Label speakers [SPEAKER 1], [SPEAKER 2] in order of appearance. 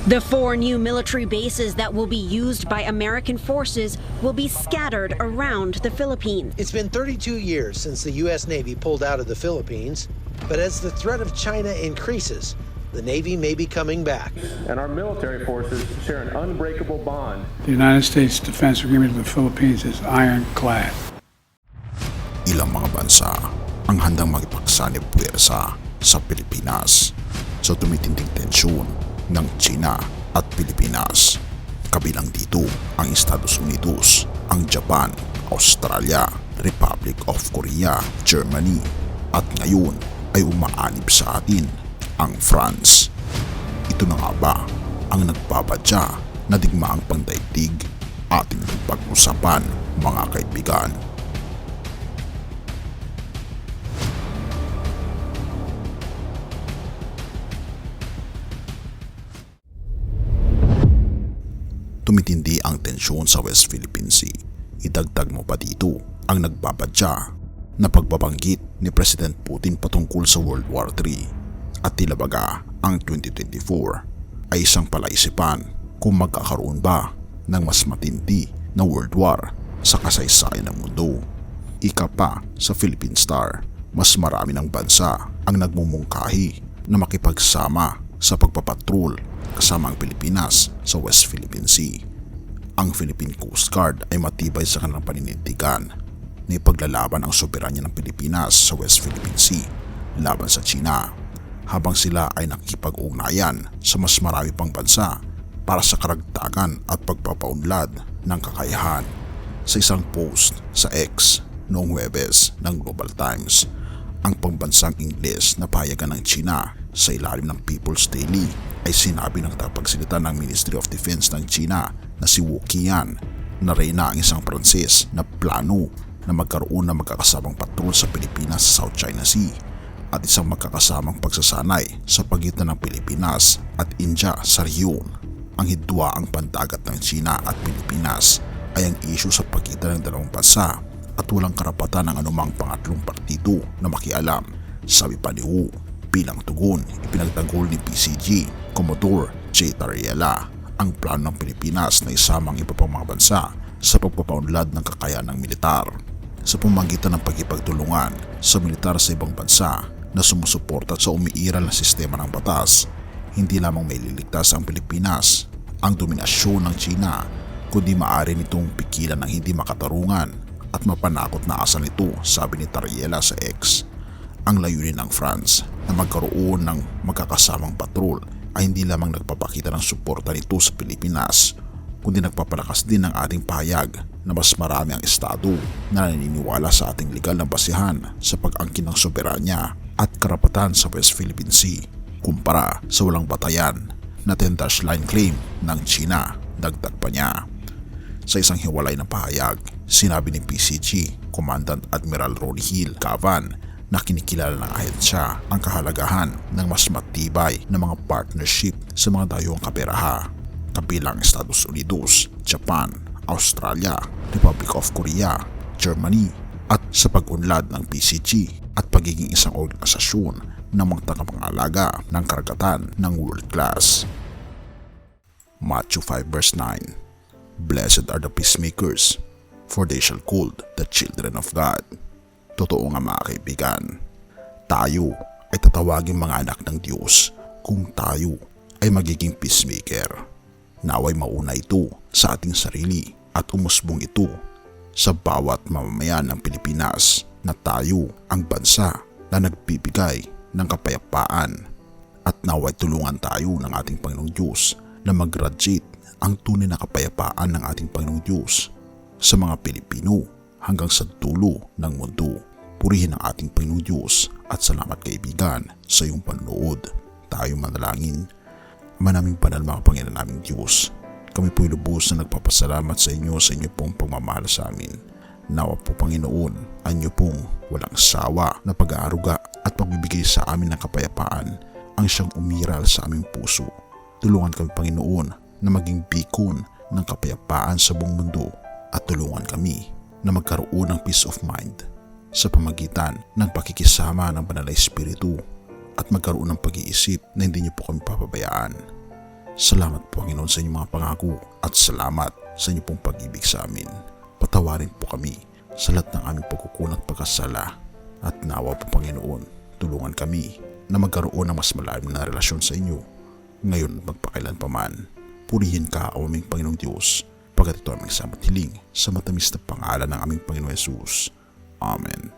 [SPEAKER 1] The 4 new military bases that will be used by American forces will be scattered around the Philippines.
[SPEAKER 2] It's been 32 years since the U.S. Navy pulled out of the Philippines, but as the threat of China increases, the Navy may be coming back.
[SPEAKER 3] And our military forces share an unbreakable bond.
[SPEAKER 4] The United States Defense Agreement with the Philippines is ironclad.
[SPEAKER 5] Ilang mga bansa ang handang magipagsanib puwersa sa Pilipinas sa tumitinding tensyon ng China at Pilipinas. Kabilang dito ang Estados Unidos, ang Japan, Australia, Republic of Korea, Germany at ngayon ay umaanib sa atin ang France. Ito na nga ba ang nagbabadya na digmaang pandaigdig ating pag-usapan, mga kaibigan? Tumitindi ang tensyon sa West Philippine Sea. Idagdag mo pa dito ang nagbabadya na pagbabanggit ni President Putin patungkol sa World War III at tila baga ang 2024 ay isang palaisipan kung magkakaroon ba ng mas matindi na World War sa kasaysayan ng mundo. Ika pa sa Philippine Star, mas marami ng bansa ang nagmumungkahi na makipagsama sa pagpapatrol kasama ang Pilipinas sa West Philippine Sea. Ang Philippine Coast Guard ay matibay sa kanilang paninindigan na ipaglalaban ang soberanya ng Pilipinas sa West Philippine Sea laban sa China, habang sila ay nakikipag-ugnayan sa mas marami pang bansa para sa karagdagan at pagpapaunlad ng kakayahan. Sa isang post sa X noong Huwebes ng Global Times, ang pambansang Ingles na payagan ng China sa ilalim ng People's Daily ay sinabi ng tagapagsalita ng Ministry of Defense ng China na si Wu Qian na reyna ang isang Pranses na plano na magkaroon ng magkakasamang patrol sa Pilipinas sa South China Sea at isang magkakasamang pagsasanay sa pagitan ng Pilipinas at India sa rehiyon. Ang hidwaang pandagat ng China at Pilipinas ay ang isyu sa pagitan ng dalawang bansa at walang karapatan ng anumang pangatlong partido na makialam, sabi pa ni Wu. Bilang tugon, ipinagtanggol ni PCG Commodore J. Tariela ang plano ng Pilipinas na isamang iba pang mga bansa sa pagpapaunlad ng kakayahan ng militar sa pamamagitan ng pagkipagtulungan sa militar sa ibang bansa na sumusuporta sa umiiral na sistema ng batas. Hindi lamang may liligtas ang Pilipinas ang dominasyon ng China, kundi maaari nitong pigilan ng hindi makatarungan at mapanakot na asal nito, sabi ni Tariela sa X. Ang layunin ng France na magkaroon ng magkakasamang patrol ay hindi lamang nagpapakita ng suporta nito sa Pilipinas, kundi nagpapalakas din ng ating pahayag na mas marami ang estado na naniniwala sa ating legal na basihan sa pag-angkin ng soberanya at karapatan sa West Philippine Sea kumpara sa walang batayan na 10-dash line claim ng China, dagdag pa niya. Sa isang hiwalay na pahayag, sinabi ni PCG Commandant Admiral Ronnie Hill Cavan na kinikilala ng ahensya ang kahalagahan ng mas matibay na mga partnership sa mga dayuhang kaperaha kabilang Estados Unidos, Japan, Australia, Republic of Korea, Germany at sa pag-unlad ng PCG at pagiging isang organisasyon na magtakapangalaga ng karagatan ng world class. Matthew 5 verse 9. Blessed are the peacemakers, for they shall call the children of God. Totoo nga mga kaibigan, tayo ay tatawagin mga anak ng Diyos kung tayo ay magiging peacemaker. Naway mauna ito sa ating sarili at umusbong ito sa bawat mamamayan ng Pilipinas na tayo ang bansa na nagbibigay ng kapayapaan at naway tulungan tayo ng ating Panginoong Diyos na mag-radiate ang tunay na kapayapaan ng ating Panginoong Diyos sa mga Pilipino hanggang sa dulo ng mundo. Purihin ang ating Panginoong Diyos at salamat kaibigan sa iyong panonood. Tayo manalangin. Manaming banal mga Panginoon naming Diyos, kami po'y lubos na nagpapasalamat sa inyo pong pagmamahal sa amin. Nawa po Panginoon, ang inyo pong walang sawa na pag-aaruga at pagbibigay sa amin ng kapayapaan ang siyang umiral sa aming puso. Tulungan kami Panginoon na maging beacon ng kapayapaan sa buong mundo at tulungan kami na magkaroon ng peace of mind sa pamagitan ng pakikisama ng Banal na Espiritu at magkaroon ng pag-iisip na hindi niyo po kami papabayaan. Salamat Panginoon sa inyong mga pangako at salamat sa inyong pong pag-ibig sa amin. Patawarin po kami sa lahat ng aming pagkukulang at pagkasala at nawa po Panginoon, tulungan kami na magkaroon ng mas malalim na relasyon sa inyo ngayon at magpakailan pa man. Purihin ka o aming Panginoong Diyos, pagkat ito aming sama't hiling sa matamis na pangalan ng aming Panginoong Yesus. Amen.